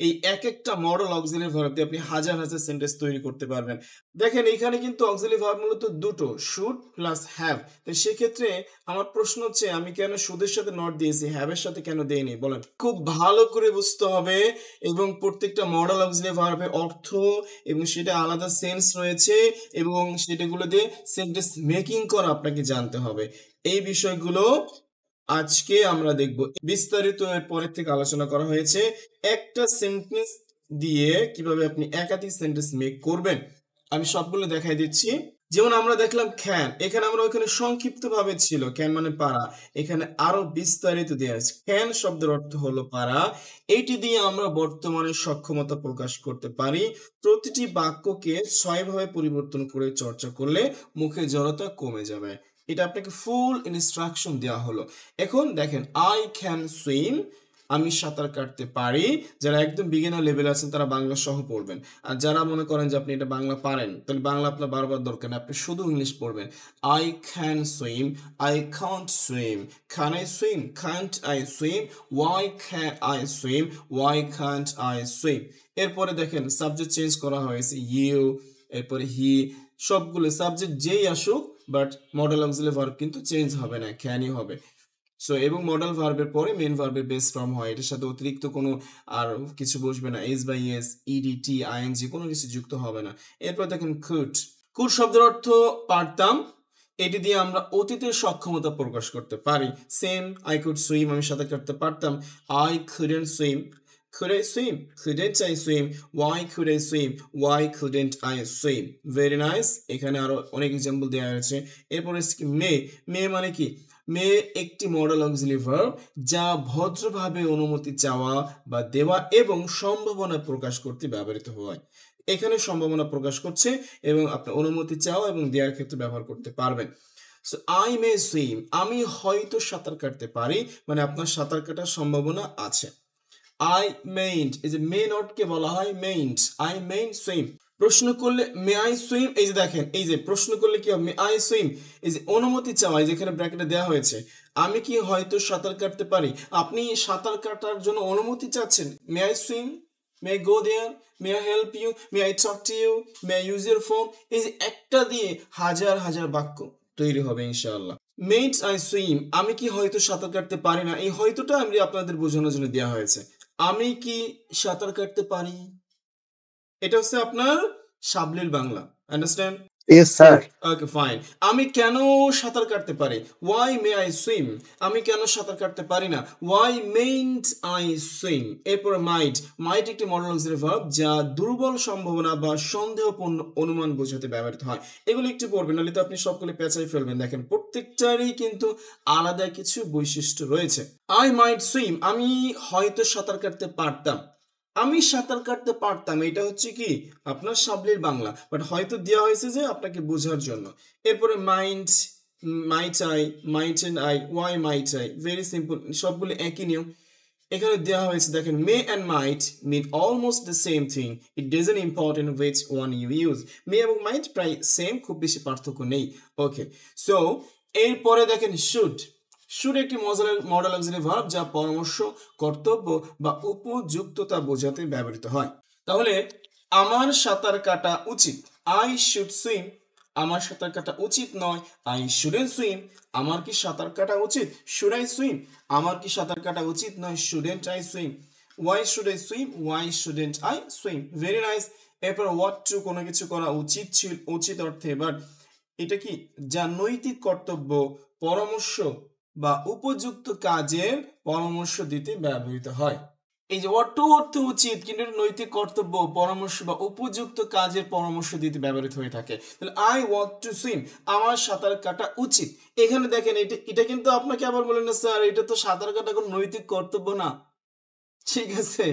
এই এক একটা মডেল অক্সিলারি ভার্ব দিয়ে আপনি হাজার হাজার সেন্টেন্স তৈরি করতে পারবেন। দেখেন এখানে কিন্তু অক্সিলারি ভার্ব মূলত দুটো, শুড প্লাস হ্যাভ। তো সেক্ষেত্রে আমার প্রশ্ন হচ্ছে আমি কেন শুডের সাথে নট দিয়েছি, হ্যাভের সাথে কেন দেইনি বলেন? খুব ভালো করে বুঝতে হবে এবং প্রত্যেকটা মডেল অক্সিলারি ভার্বের অর্থ এবং সেটা আলাদা সেন্স রয়েছে এবং সেটাগুলো দিয়ে সেন্টেন্স মেকিং করা আপনাকে জানতে হবে। এই বিষয়গুলো আজকে আমরা দেখব বিস্তারিত। এর পরের থেকে আলোচনা করা হয়েছে একটা সেন্টেন্স দিয়ে কিভাবে আপনি একাধিক সেন্টেন্স মেক করবেন। আমি সবগুলো দেখাই দিচ্ছি। যেমন আমরা দেখলাম ক্যান, এখানে আমরা ওখানে সংক্ষিপ্ত ভাবে ছিল ক্যান মানে পারা, এখানে আরো বিস্তারিত দেওয়া আছে। ক্যান শব্দের অর্থ হলো পারা। এইটি দিয়ে আমরা বর্তমানে সক্ষমতা প্রকাশ করতে পারি। প্রতিটি বাক্যকে 6 ভাবে পরিবর্তন করে চর্চা করলে মুখে জড়তা কমে যাবে। এটা আপনাকে ফুল ইনস্ট্রাকশন দেওয়া হলো। এখন দেখেন আই ক্যান সুইম, আমি সাঁতার কাটতে পারি। যারা একদম বিগিনার লেভেল আছেন তারা বাংলা সহ পড়বেন। আর যারা মনে করেন যে আপনি এটা বাংলা পারেন তাহলে বাংলা আপনার বারবার দরকার নেই, আপনি শুধু ইংলিশ পড়বেন। I can swim, I can't swim, can I swim, can't I swim, why can I swim, why can't I swim. এরপরে দেখেন সাবজেক্ট চেঞ্জ করা হয়েছে, ইউ, এরপরে হি, সবগুলো সাবজেক্ট যেই আসুক বাট মডেল অক্সিলারি ভার্ব কিন্তু চেঞ্জ হবে না, ক্যানই হবে। সো এবং মডেল ভার্বের পরে মেন ভার্বের বেস ফর্ম হয়, এটার সাথে অতিরিক্ত কোনো আর কিছু বসবে না, এস বাই এস, ইডিটি, আইএনজি কোনো কিছু যুক্ত হবে না। এরপর দেখেন কুড, কুড শব্দের অর্থ পারতাম। এটি দিয়ে আমরা অতীতের সক্ষমতা প্রকাশ করতে পারি। সেম আই কুড সুইম, আমি সাঁতার কাটতে পারতাম। I couldn't swim, could I swim, couldn't I swim, why could I swim, why couldn't I swim. Very nice, এখানে আরো অনেক এক্সাম্পল দেওয়া হয়েছে। এরপরে মে, মে মানে কি? মে একটি মডেল অক্সিলারি ভার্ব যা ভদ্রভাবে অনুমতি চাওয়া বা দেওয়া এবং সম্ভাবনা প্রকাশ করতে ব্যবহৃত হয়। এখানে সম্ভাবনা প্রকাশ করছে এবং আপনি অনুমতি চাওয়া এবং দেওয়ার ক্ষেত্রে ব্যবহার করতে পারবেন। সো আই মে সুইম, আমি হয়তো সাঁতার কাটতে পারি, মানে আপনার সাঁতার কাটার সম্ভাবনা আছে। আই মেইন্ট, এই যে মে নট কে বলা হয় মেইন্ট, আই মেইন্ট সুইম। প্রশ্ন করলে মে আই সুইম, এই যে দেখেন এই যে প্রশ্ন করলে কি হবে, মে আই সুইম, এই যে অনুমতি চাওয়া, এই যেখানে ব্র্যাকেটে দেওয়া হয়েছে, আমি কি হয়তো সাঁতার কাটতে পারি, আপনি সাঁতার কাটার জন্য অনুমতি চাচ্ছেন। May I swim, may I go there, may I help you, may I talk to you, may I use your phone. এই যে একটা দিয়ে হাজার হাজার বাক্য তৈরি হবে ইনশাআল্লাহ। মেইন্ট আই সুইম, আমি কি হয়তো সাঁতার কাটতে পারি না, এই হয়তোটা আমি আপনাদের বোঝানোর জন্য দেওয়া হয়েছে। আমি কি সাঁতার কাটতে পারি, এটা হচ্ছে আপনার সাবলীল Bangla. Understand? Yes, sir. Okay fine. আমি কেন সাঁতার কাটতে পারি, ওয়াই মে আই সুইম, আমি কেন সাঁতার কাটতে পারি না, ওয়াই মেইন্ট আই সুইম। এরপরে মাইট, মাইট একটি মডেল অক্সিলারি ভার্ব যা দুর্বল সম্ভাবনা বা সন্দেহপূর্ণ অনুমান বোঝাতে ব্যবহৃত হয়। এগুলো একটু পড়বেন, নাহলে তো আপনি সবগুলো পেঁচাই ফেলবেন। দেখেন প্রত্যেকটারই কিন্তু আলাদা কিছু বৈশিষ্ট্য রয়েছে। আই মাইট সুইম, আমি হয়তো সাঁতার কাটতে পারতাম, আমি সাঁতার কাটতে পারতাম, এটা হচ্ছে কি আপনার সাবলীল বাংলা, বাট হয়তো দেওয়া হয়েছে যে আপনাকে বোঝার জন্য। এরপরে mind, might I, might and I, why might I, very simple, সবগুলো একই নিয়ম। এখানে দেওয়া হয়েছে দেখেন may and might mean almost the same thing, it doesn't important which one you use. May এবং মাইট প্রায় সেম, খুব বেশি পার্থক্য নেই। ওকে, সো এরপরে দেখেন শুড, শুড একটি মডেল অক্সিলারি ভার্ব যা পরামর্শ, কর্তব্য বা উপযুক্ততা বোঝাতে ব্যবহৃত হয়। তাহলে আমার সাঁতার কাটা উচিত, আই শুড সুইম, আমার সাঁতার কাটা উচিত নয়, আই শুডন্ট সুইম, আমার কি সাঁতার কাটা উচিত, শুড আই সুইম, আমার কি সাঁতার কাটা উচিত নয়, shouldn't I swim, why should I swim, why shouldn't I swim. Very nice. এরপর হোয়াট টু, কোনো কিছু করা উচিত ছিল, উচিত অর্থে, বাট এটা কি যা নৈতিক কর্তব্য, পরামর্শ বা উপযুক্ত কাজের পরামর্শ দিতে ব্যবহৃত হয়। এই যে অর্থ অর্থ উচিত, কিন্তু নৈতিক কর্তব্য, পরামর্শ বা উপযুক্ত কাজের পরামর্শ দিতে ব্যবহৃত হয়ে থাকে। তাহলে আই ওয়ান্ট টু সুইম, আমার সাঁতার কাটা উচিত। এখানে দেখেন এটা এটা কিন্তু আপনাকে আবার বলেন না স্যার এটা তো সাঁতার কাটা কোনো নৈতিক কর্তব্য না। ঠিক আছে,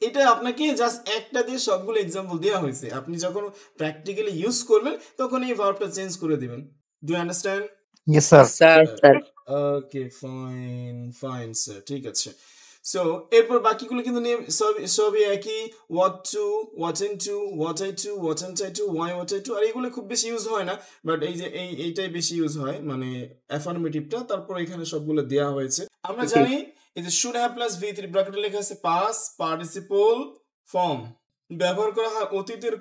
এটা আপনাকে জাস্ট একটা দিয়ে সবগুলো এক্সাম্পল দেওয়া হয়েছে, আপনি যখন প্র্যাকটিক্যালি ইউজ করবেন তখন এই ভার্বটা চেঞ্জ করে দিবেন। Do you understand? Yes, sir. Sir sir okay fine fine sir, ঠিক আছে। সো এরপর বাকিগুলো কিন্তু নিয়ে সবই একই, what to, wouldn't to, what I to, wouldn't I to, why what I to. আর এগুলো খুব বেশি ইউজ হয় না, বাট এই যে এইটাই বেশি ইউজ হয়, মানে অ্যাফার্মেটিভটা। তারপর এখানে সবগুলো দেওয়া হয়েছে। আমরা জানি এই যে শুড হ্যাভ প্লাস ভি3 ব্র্যাকেটে লেখা আছে পাস পার্টিসিপল ফর্ম ব্যবহার করা হয় অতীতের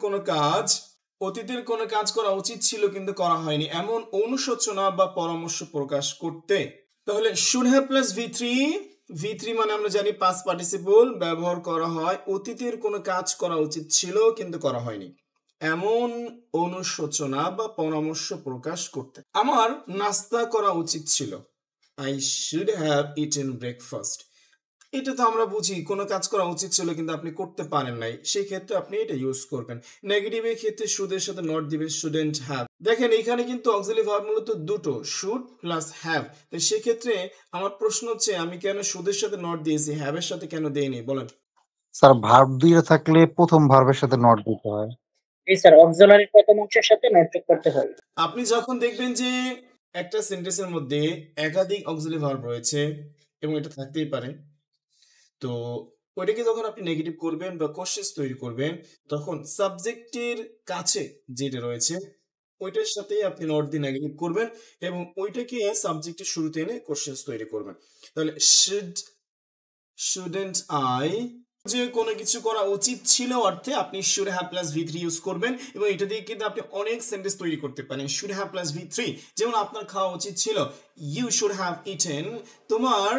কোনো কাজ করা উচিত ছিল কিন্তু করা হয়নি এমন অনুশোচনা বা পরামর্শ প্রকাশ করতে। তাহলে should have plus V three মানে আমরা জানি পাস্ট পার্টিসিপল, ব্যবহার করা হয় অতীতের কোনো কাজ করা উচিত ছিল কিন্তু করা হয়নি এমন অনুশোচনা বা পরামর্শ প্রকাশ করতে। আমার নাস্তা করা উচিত ছিল, I should have eaten breakfast. এটা তো আমরা বুঝি কোনো কাজ করা উচিত ছিল কিন্তু আপনি করতে পারেন নাই, সেই ক্ষেত্রে আপনি এটা ইউজ করবেন। নেগেটিভের ক্ষেত্রে শুডের সাথে নট দিবেন, শুডেন্ট হ্যাভ। দেখেন এখানে কিন্তু অক্সিলারি ভার্ব মূলত দুটো, শুড প্লাস হ্যাভ। তো সেক্ষেত্রে আমার প্রশ্ন হচ্ছে আমি কেন শুডের সাথে নট দিয়েছি, হ্যাভের সাথে কেন দেইনি বলেন। স্যার ভার্ব দিয়ে থাকলে প্রথম ভার্বের সাথে নট দিতে হয়। জি স্যার, অক্সিলারির প্রথম অংশের সাথে নট যোগ করতে হয়। আপনি যখন দেখবেন যে একটা সেন্টেন্সের মধ্যে একাধিক অক্সিলারি ভার্ব রয়েছে এবং এটা থাকতেই পারে, তো ওইটাকে যখন আপনি নেগেটিভ করবেন বা কোশ্চেন তৈরি করবেন তখন সাবজেক্টের কাছে যেটা রয়েছে ওইটার সাথে আপনি নট দিয়ে নেগেটিভ করবেন এবং ওইটাকে সাবজেক্টের শুরুতে এনে কোশ্চেন তৈরি করবেন। তাহলে শুডেন্ট আই, যে কোনো কিছু করা উচিত ছিল অর্থে আপনি শুড হ্যাভ প্লাস ভি3 ইউজ করবেন এবং এটা দিয়ে কিন্তু আপনি অনেক সেন্টেন্স তৈরি করতে পারেন। শুড হ্যাভ প্লাস ভি3, যেমন আপনার খাওয়া উচিত ছিল, ইউ শুড হ্যাভ ইটেন। তোমার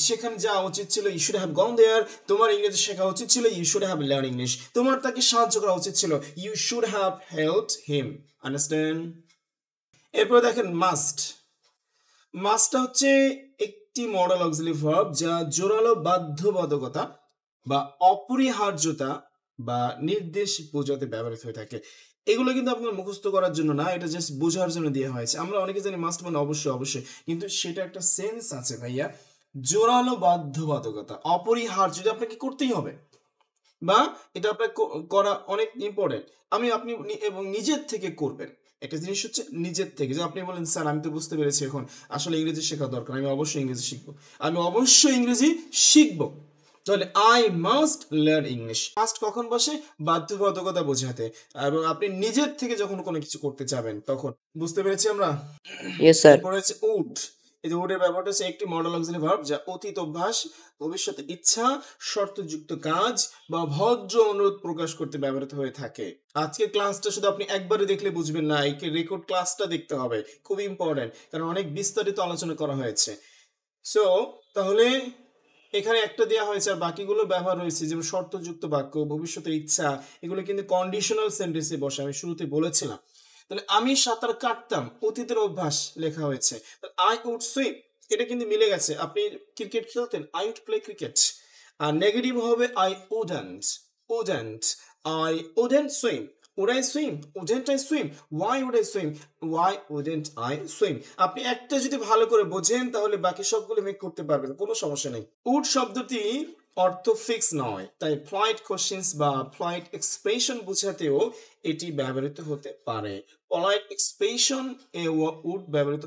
সেখানে যাওয়া উচিত ছিল, you should have gone there. তোমার ইংরেজি শেখা উচিত ছিল, you should have learn English. তোমার তাকে সাহায্য করা উচিত ছিল, you should have helped him. Understand? এরপর দেখেন মাস্টটা হচ্ছে একটি মডেল অক্সিলারি ভার্ব যা জোরালো বাধ্যবাধকতা বা অপরিহার্যতা বা নির্দেশ বোঝাতে ব্যবহৃত হয়ে থাকে। এগুলো কিন্তু আপনার মুখস্থ করার জন্য না, এটা জাস্ট বোঝার জন্য দেওয়া হয়েছে। আমরা অনেকে জানি মাস্ট মানে অবশ্যই, কিন্তু সেটা একটা সেন্স আছে ভাইয়া। জোরালো বাধ্যবাধকতা, অপরিহার্য, যেটা আপনাকে করতেই হবে বা এটা আপনার করা অনেক ইম্পর্টেন্ট। আপনি এবং নিজের থেকে করবেন। একটা জিনিস হচ্ছে নিজের থেকে, যে আপনি বলেন স্যার আমি তো বুঝতে পেরেছি এখন আসলে ইংরেজি শেখা দরকার, আমি অবশ্যই ইংরেজি শিখবো। তাহলে I must learn English. Must কখন বসে? বাধ্যবাধকতা বোঝাতে, এবং আপনি নিজের থেকে যখন কোনো কিছু করতে যাবেন তখন। বুঝতে পেরেছি আমরা? Yes sir. এরপরে হচ্ছে উড। এই যে উডের ব্যাপারটা হচ্ছে একটি মডেল অক্সিলারি ভার্ব যা অতীত অভ্যাস, ভবিষ্যতে ইচ্ছা, শর্তযুক্ত কাজ বা ভদ্র অনুরোধ প্রকাশ করতে ব্যবহৃত হয়ে থাকে। আজকে ক্লাসটা শুধু আপনি একবারে দেখলে বুঝবেন না, এই রেকর্ড ক্লাসটা দেখতে হবে, খুব ইম্পর্টেন্ট, কারণ অনেক বিস্তারিত আলোচনা করা হয়েছে। সো তাহলে এখানে একটা দেওয়া হয়েছে আর বাকিগুলো ব্যবহার হয়েছে, যেমন শর্তযুক্ত বাক্য, ভবিষ্যতের ইচ্ছা, এগুলো কিন্তু কন্ডিশনাল সেন্টেন্সে বসে, আমি শুরুতে বলেছিলাম। তাহলে আমি সাঁতার কাটতাম, অতীতের অভ্যাস লেখা হয়েছে। আই উড সুইম, এটা কিন্তু মিলে গেছে, আপনি ক্রিকেট খেলতেন, আই উড প্লে ক্রিকেট। আর নেগেটিভ হবে I wouldn't I wouldn't swim. Would I swim? Wouldn't I swim? Why would I swim? Why wouldn't I swim? আপনি একটা যদি ভালো করে বোঝেন তাহলে বাকি সবগুলো মেক করতে পারবেন, কোনো সমস্যা নেই। উড শব্দটি অর্থ ফিক্স নয়, তাই ফ্লাইট কোশ্চেন্স বা ফ্লাইট এক্সপ্রেশন বোঝাতেও এটি ব্যবহৃত হতে পারে। পলাইট এক্সপ্রেশন এ উড ব্যবহৃত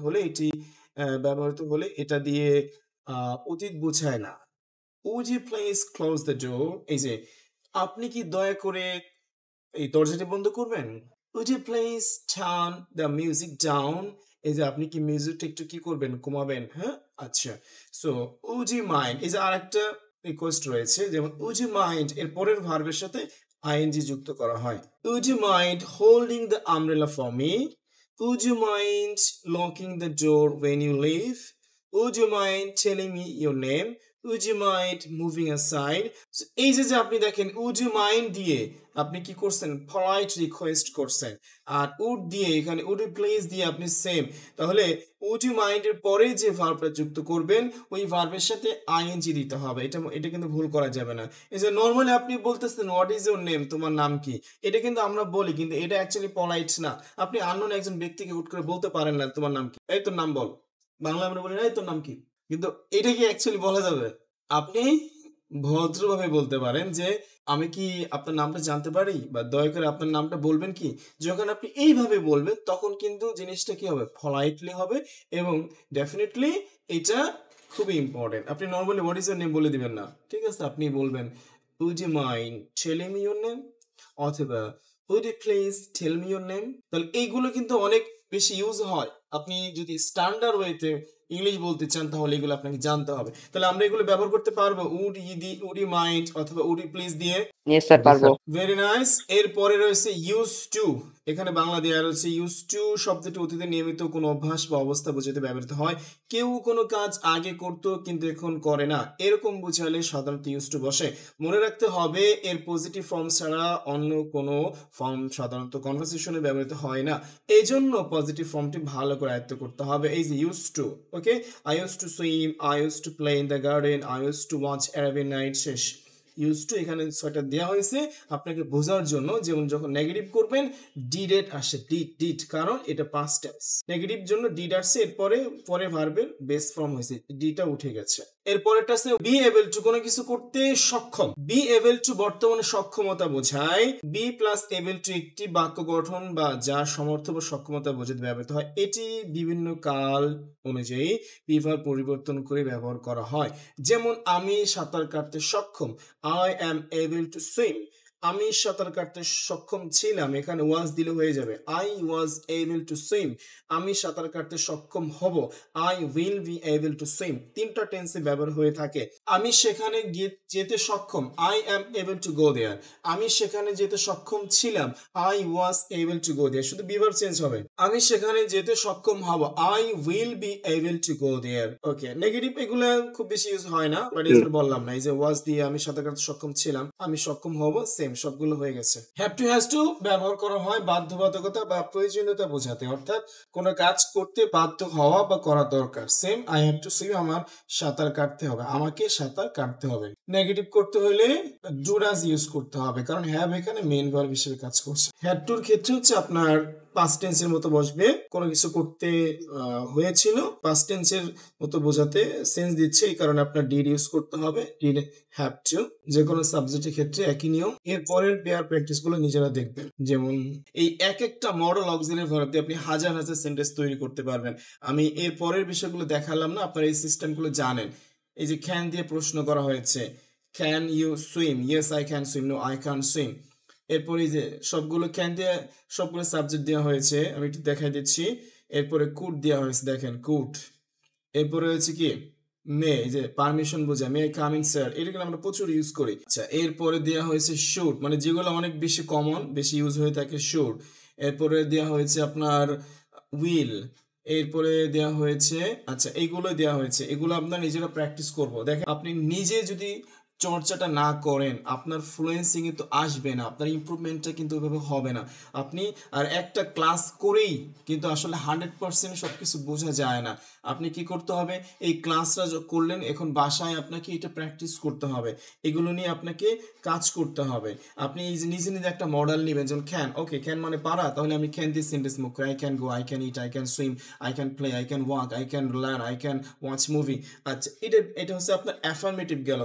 হলে এটা দিয়ে অতীত বোঝায় না। Would you please close the door? এই যে আপনি কি দয়া করে এই দরজাটি বন্ধ করবেন? Would you please turn the music down? এই যে আপনি কি মিউজিকটা একটু কি করবেন, কমাবেন? হ্যাঁ, আচ্ছা। সো would you mind, এই যে আরেকটা রিকোয়েস্ট রয়েছে, যেমন would you mind এর পরের ভার্বের সাথে আইএনজি যুক্ত করা হয়। Would you mind holding the umbrella for me? Would you mind locking the door when you leave? Would you mind telling me your name? Would you mind moving aside? So, এই যে আপনি দেখেন would you mind দিয়ে আপনি কি করছেন, polite request করছেন, আর would দিয়ে এখানে would you please দিয়ে আপনি সেম। তাহলে would you mind এর পরে যে ভার্বটা যুক্ত করবেন ওই ভার্বের সাথে আইএনজি দিতে হবে, এটা কিন্তু ভুল করা যাবে না। এই যে নরমালি আপনি বলতেছেন হোয়াট ইজ ইউর নেম, তোমার নাম কি, এটা কিন্তু আমরা বলি, কিন্তু এটা অ্যাকচুয়ালি পলাইট না। আপনি আননোন একজন ব্যক্তিকে হুট করে বলতে পারেন না তোমার নাম কি, এই তোর নাম বল, বাংলা আমরা বলি না এই তোর নাম কি, কিন্তু এটা কি অ্যাকচুয়ালি বলা যাবে? আপনি ভদ্রভাবে বলতে পারেন যে আমি কি আপনার নামটা জানতে পারি, বা দয়া করে আপনার নামটা বলবেন কি। যখন আপনি এইভাবে বলবেন তখন কিন্তু জিনিসটা কি হবে, পলাইটলি হবে এবং ডেফিনেটলি এটা খুবই ইম্পর্টেন্ট। আপনি normally what is your name বলে দিবেন না, ঠিক আছে? আপনি বলবেন would you mind telling me your name, অথবা would you please tell me your name. তাহলে এইগুলো কিন্তু অনেক বেশি ইউজ হয়। আপনি যদি স্ট্যান্ডার্ড ওয়েতে ইংলিশ বলতে চান তাহলে এগুলো আপনাকে জানতে হবে। তাহলে আমরা এগুলো ব্যবহার করতে পারবো উড ইউ মাইন্ড অথবা উড ইউ প্লিজ দিয়ে। ইয়েস স্যার, জি পারবো। স্যার। Very nice. এরপরে রয়েছে ইউজ টু। এখানে বাংলা দেওয়া রয়েছে ইউজ টু শব্দটি অতীতে নিয়মিত কোনো অভ্যাস বা অবস্থা বোঝাতে ব্যবহৃত হয়। কেউ কোনো কাজ আগে করতো কিন্তু এখন করে না, এরকম বোঝালে সাধারণত ইউজ টু বসে। মনে রাখতে হবে এর পজিটিভ ফর্ম ছাড়া অন্য কোনো ফর্ম সাধারণত কনভারসেশনে ব্যবহৃত হয় না, এই জন্য পজিটিভ ফর্মটি ভালো করে আয়ত্ত করতে হবে। এই যে use to, okay, I use to swim, I use to play in the garden, I use to watch Arabian night. শেষ। ইউজ টু এখানে ছয়টা দেওয়া হয়েছে আপনাকে বোঝার জন্য। যেমন যখন নেগেটিভ করবেন ডিডেড আসে, ডিড, কারণ এটা পাস্ট টেন্স। নেগেটিভ জন্য ডিড আসছে, এরপরে পরে ভার্বের বেস ফর্ম হয়েছে, ডিটা উঠে গেছে। এরপরেরটা আছে বি এবল টু, কোনো কিছু করতে সক্ষম। বি এবল টু বর্তমানে সক্ষমতা বোঝায়। বি প্লাস এবল টু একটি বাক্য গঠন বা যার সমর্থ বা সক্ষমতা বোঝাতে ব্যবহৃত হয়। এটি বিভিন্ন কাল অনুযায়ী বিভাগ পরিবর্তন করে ব্যবহার করা হয়। যেমন আমি সাঁতার কাটতে সক্ষম, I am able to swim. আমি সাঁতার কাটতে সক্ষম ছিলাম, এখানে ওয়াজ দিলে হয়ে যাবে। I was able to swim. আমি সাঁতার কাটতে সক্ষম হব, I will be able to swim. তিনটা টেন্সে ব্যবহার হয়ে থাকে। আমি সেখানে যেতে সক্ষম, I am able to go there. আমি সেখানে যেতে সক্ষম ছিলাম, I was able to go there. শুধু বিভার চেঞ্জ হবে। আমি সেখানে যেতে সক্ষম হব, I will be able to go there. Okay, negative এগুলো খুব বেশি ইউজ হয় না, বাট এই বললাম না, এই যে ওয়াজ দিয়ে আমি সাঁতার কাটতে সক্ষম ছিলাম, আমি সক্ষম হব, সেম সবগুলো হয়ে গেছে। হ্যাভ টু হ্যাজ টু ব্যবহার করা হয় বাধ্যবাধকতা বা প্রয়োজনীয়তা বোঝাতে, অর্থাৎ কোনো কাজ করতে বাধ্য হওয়া বা করা দরকার। Same, I have to swim, আমার সাঁতার কাটতে হবে, আমাকে সাঁতার কাটতে হবে। নেগেটিভ করতে হলে ডু ডাজ ইউজ করতে হবে, কারণ হ্যাভ এখানে মেইন ভার্ব হিসেবে কাজ করছে। হ্যাড টুর ক্ষেত্রে হচ্ছে আপনার পাস্ট টেন্সের মতো বসবে, কোনো কিছু করতে হয়েছিল পাস্ট টেন্সের মতো বোঝাতে সেন্স দিচ্ছে, এই কারণে আপনার ডিড ইউজ করতে হবে, ডিড হ্যাভ টু। যে কোনো সাবজেক্টের ক্ষেত্রে একই নিয়ম। এর পরের পেয়ার প্র্যাকটিস গুলো নিজেরা দেখবেন। যেমন এই এক একটা মডেল অক্সিলারি ভার্ব দিয়ে আপনি হাজার হাজার সেন্টেন্স তৈরি করতে পারবেন। আমি এর পরের বিষয়গুলো দেখালাম না, আপনারা এই সিস্টেমগুলো জানেন। এই যে ক্যান দিয়ে প্রশ্ন করা হয়েছে, can you swim, yes I can swim, no I can swim. এরপরে যে সবগুলো ক্যান দিয়ে সবগুলো সাবজেক্ট দেওয়া হয়েছে, আমি একটু দেখাই দিচ্ছি। এরপরে কুড দেওয়া হয়েছে, দেখেন কুড। এরপরে হচ্ছে কি মে, যে পারমিশন বোঝায়, মে কাম ইন স্যার, এটাকে আমরা প্রচুর ইউজ করি। আচ্ছা, এরপরে দেওয়া হয়েছে শুড, মানে যেগুলো অনেক বেশি কমন, বেশি ইউজ হয়ে থাকে, শুড। এরপরে দেওয়া হয়েছে আপনার উইল। এরপরে দেওয়া হয়েছে, আচ্ছা এইগুলো দেওয়া হয়েছে, এগুলো আপনার নিজেরা প্র্যাকটিস করবো। দেখেন আপনি নিজে যদি চর্চাটা না করেন আপনার ফ্লুয়েন্সি কিন্তু আসবে না, আপনার ইমপ্রুভমেন্টটা কিন্তু ওইভাবে হবে না। আপনি আর একটা ক্লাস করেই কিন্তু আসলে 100% সবকিছু বোঝা যায় না। আপনি কি করতে হবে, এই ক্লাসটা করলেন, এখন বাসায় আপনাকে এটা প্র্যাকটিস করতে হবে, এগুলো নিয়ে আপনাকে কাজ করতে হবে। আপনি এই যে নিজে নিজে একটা মডেল নেবেন, যেমন ক্যান, ওকে ক্যান মানে পারা, তাহলে আমি ক্যান দিয়ে সেন্টেন্স মুখ করি, I can go, I can it, I can swim, I can play, I can walk, I can learn, I can watch movie. আচ্ছা, এটা হচ্ছে আপনার অ্যাফার্মেটিভ গেল।